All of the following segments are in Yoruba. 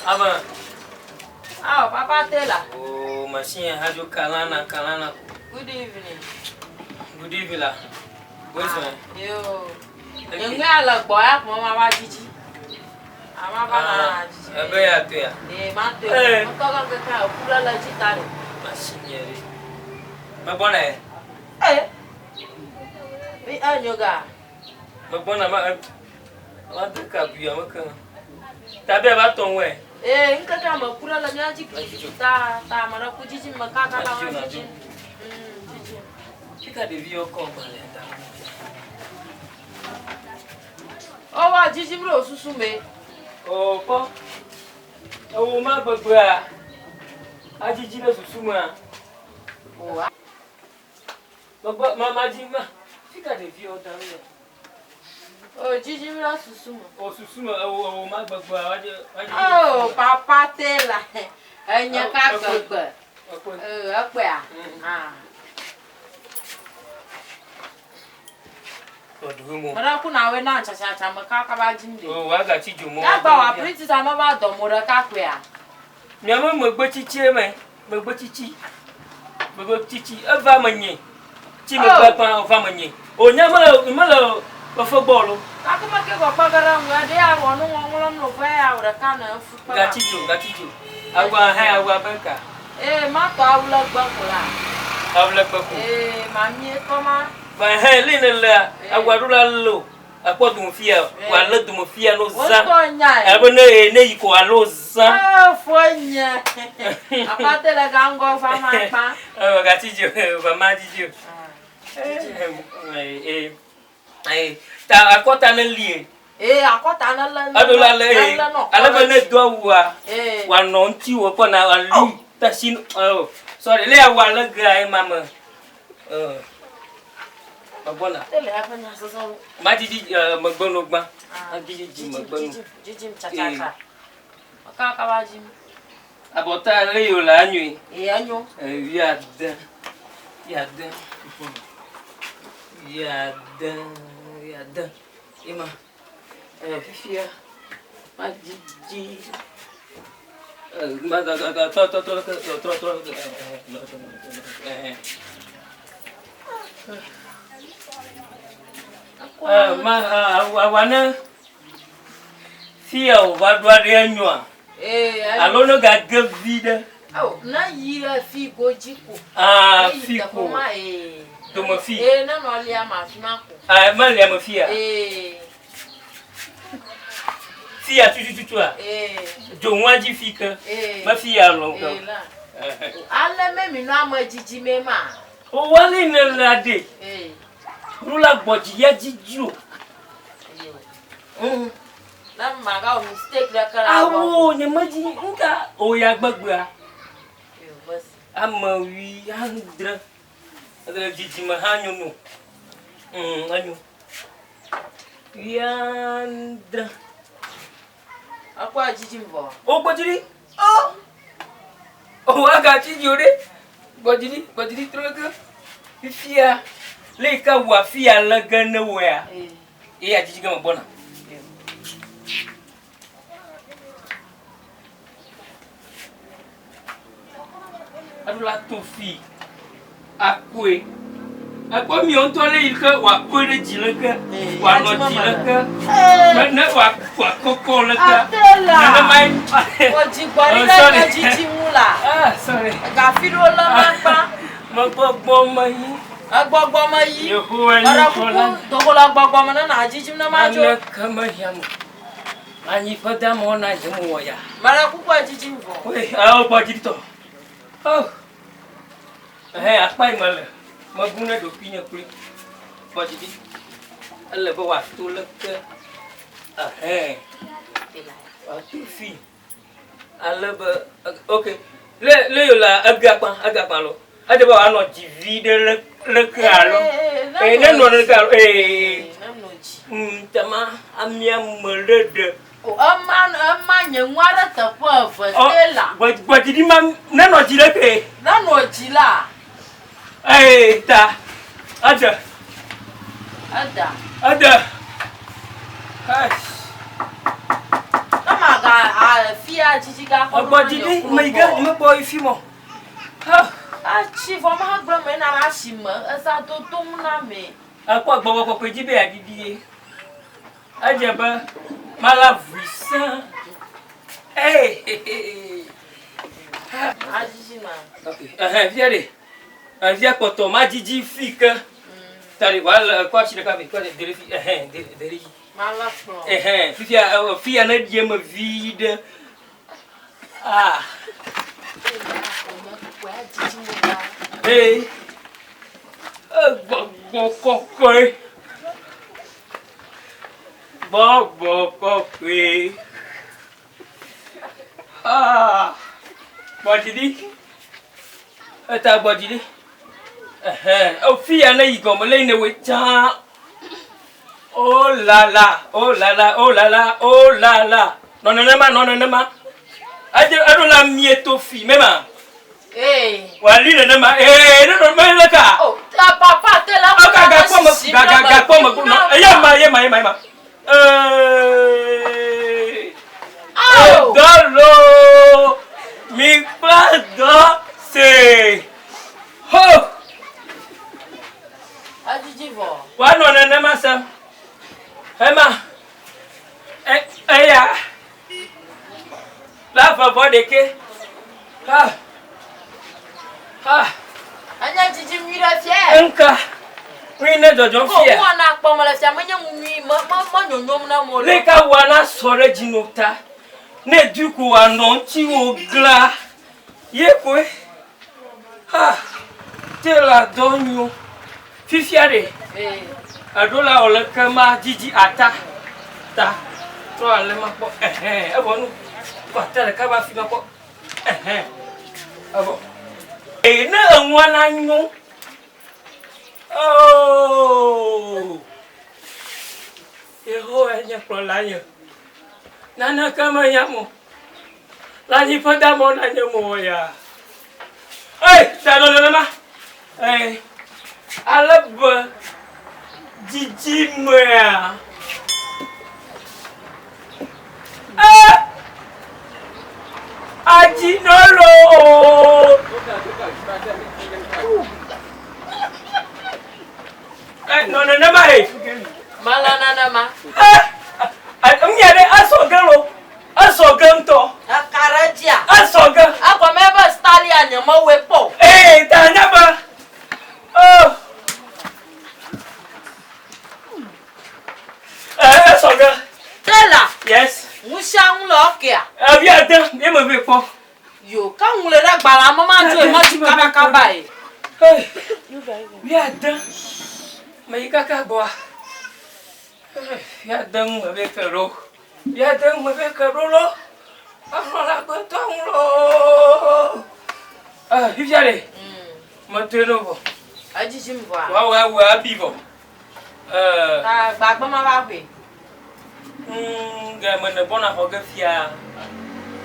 Ama. Ah, Papa Tela. Oh, machine haju kalana. Good evening. Good evening la. Where's my? Yo. Ngala boya mama wa jiji. Ama bana jiji. Ebe ya tu ya. Mante. Mtoka kaka kula la jitare. Machine yeri. Mabona e. Bi anyoga. Mabona ma ka biya maka. Tabe ba tonwe. Nkaka makula la nyaji ta mara kujiji makaka la jiji. Jiji. Fika de vio kombalenda. Oh wa jiji mro susume. Oh po. Oh ma gbagba. Ajiji na susuma. Oh. Gbagba mama jima. Fika de vio dawo. Oh jiji mro susuma. Oh susuma oh ma gbagba waje. Oh Papa Tela. Enya ka gbagba. Akwe a. Mara kuna we na chacha makaka ba jinde. Oh waga chijo mo. Ya gba wa print ta ma ba do mo ra ka kwe a. Nyama mo gbo chichi me. Mo gbo chichi. Ava manye. Chi mo gba pa ova manye. O nyama imalo ofo bolu. Akuma ke go pagara ngwa de ya wonu wonu no fa ya ora ka na fu pa. Gachijo. Agwa ha agwa beka. Ma to awula gba kula. Awla paku. Ma mi ko ma. Ba ha linela agwa rula lo. Apodu mfia wa ledu mfia no za. Abone ne yiko alo za. Fonya. Apate la gango fa ma pa. Gachijo ba ma jijo. Ta akota na lie. Akota na la. Adola le. Alaba ne do wa no nti wo po na ali. Ta sin sorry le wa la ga mama. Mabona. Tele hapo na sasa. Majiji magbono gba. Ajiji magbono. Jiji cha. Makaka baji. Abota le yo la anyu. Anyu. Yada. Ima. Fifia. Majiji. Wana fia wa dware anwa alono ga gavida na yira fi gojiko fiko to mo fi na no lia ma fi mako ma lia ma fia fia tutu jo nwaji fika ma fia lo ko alle me mi no amajiji me ma o wali ne lade rula gboji ya jiju na maga o mistake la kala awo nye maji nka o ya gbagba ama wi andra ada jiji ma hanyo no anyo yandra akwa jiji mbo o gbojiri o aga jiji ore gbojiri troga fia le ka wa fia la gana wa ya jiji ga mbona adula tofi akwe akwa mi on to le ilka wa kwere jilaka wa no jilaka na wa koko laka na mai o jigbori na jiji mula sorry ga firo la pa mo gbogbo mo yi agbogbo ma yi ara kuku dogola agbogbo ma na jiji na ma jo kama yamu ani fada mo na jemu ya mara kuku jiji mvo we o bojiri to apa imale maguna do pinya kuli bojiri alle ba wa to leke tu fi alle ba okay le yo la agapa lo ade ba no divide le kalo ne no le kalo tama amia melede o amma nyewara ta po fela bojiri ma na no jile ke na no jila ta ada hash kama ga fia la chichika. Abo Didi, my God, my boy fimo. Ah, chief, I'm not going to ask him. As I don't know me. Apa bawa kau Didi ada Didi. Aja ba, malah visa. Hey. Okay. Viens allez. Viens pour ton ma Didi fica. Tari wala quoi tu le caves quoi des filles. Malafro. Fia na dia me vide. Ah. Hey. Kokoi. Kokoi. Ah. Bodidi. Ata bodidi. Oh fia na igomo le ne wecha. Oh la la, oh la la, oh la la, oh la la. Non non non. Ado la mieto fi mema. Wali na ma non me la ka. Oh, ta papa te la. Ga poma. Yama. Dolo. Mi plado se. Ho. Adidivo. Wa non ma sa. Emma, ya. La favor de que? Anya Didi mira fier. Enka. Oui, ne dojo fier. Ko wana pa mo la fier, manya mwi mo nyonyom na mo. Le ka wana sore jinota. Ne du ku anon ti o gla. Ye kwe. Te la donyo. Fifiare. Adola ole kama Didi ata ta to ale ma po ebonu ko tele ka ba fi ma po abo na anwa na nyu oh ho enya pro la nya nana kama yamo la ni pada mo na nyamo ya ta no ma alab Didi mea. Ajinolo. No ma Malana na ma. Mnyade asogan to. Akarajia. Asogan. Akwa meba stali anyama wepo. Ta nyaba. Oh. Soga. Tela. Yes. Mushang lokia. Viens attends, viens me ver quoi. Yo, quand on le regarde, maman tu es mort du kabakabai. Viens attends. Mais kaka boa. Viens attends me ver caro. Viens attends me ver caro lo. Alors la ton lo. Viens aller. Maintenant. Adi jimwa. Wa bivo. Bagba ma ba kwe. Ga mana bona hoga fia.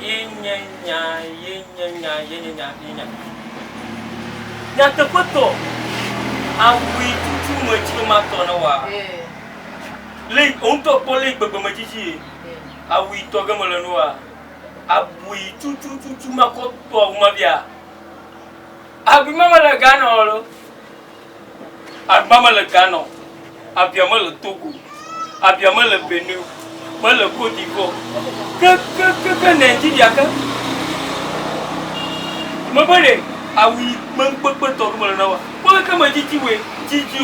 Yenya. Ya te poto. Awi tutu mo ti ma to na wa. Le on to pole gbegbe ma jiji. Awi to ga mo le no wa. Awi tutu ma ko to ma bia. Abi mama le gano lo. Abi mama le gano. Abiama le Togo, abiama le Benin, moi le Côte d'Ivoire. Que Nigeria que? Me bade, ah oui, me peut to me na wa. Moi que me Didi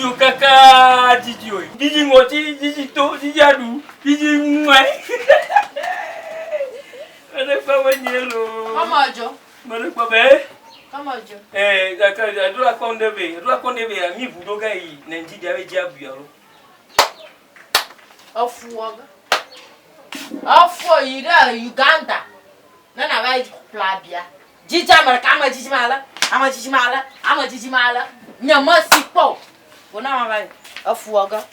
o kaka Didi o. Didi ngoti, Didi to, Didi adu, Didi mwai. Ana pa wanyelo. Amajo. Mane pa be. Amajo. Adula kondebe mi budoga yi Nigeria we jabu yaro. Ofu ira Uganda. Nana ba plabia. Jija mara kama jijimala. Ama jijimala. Nyama sipo. Bona ma ba ofu oga.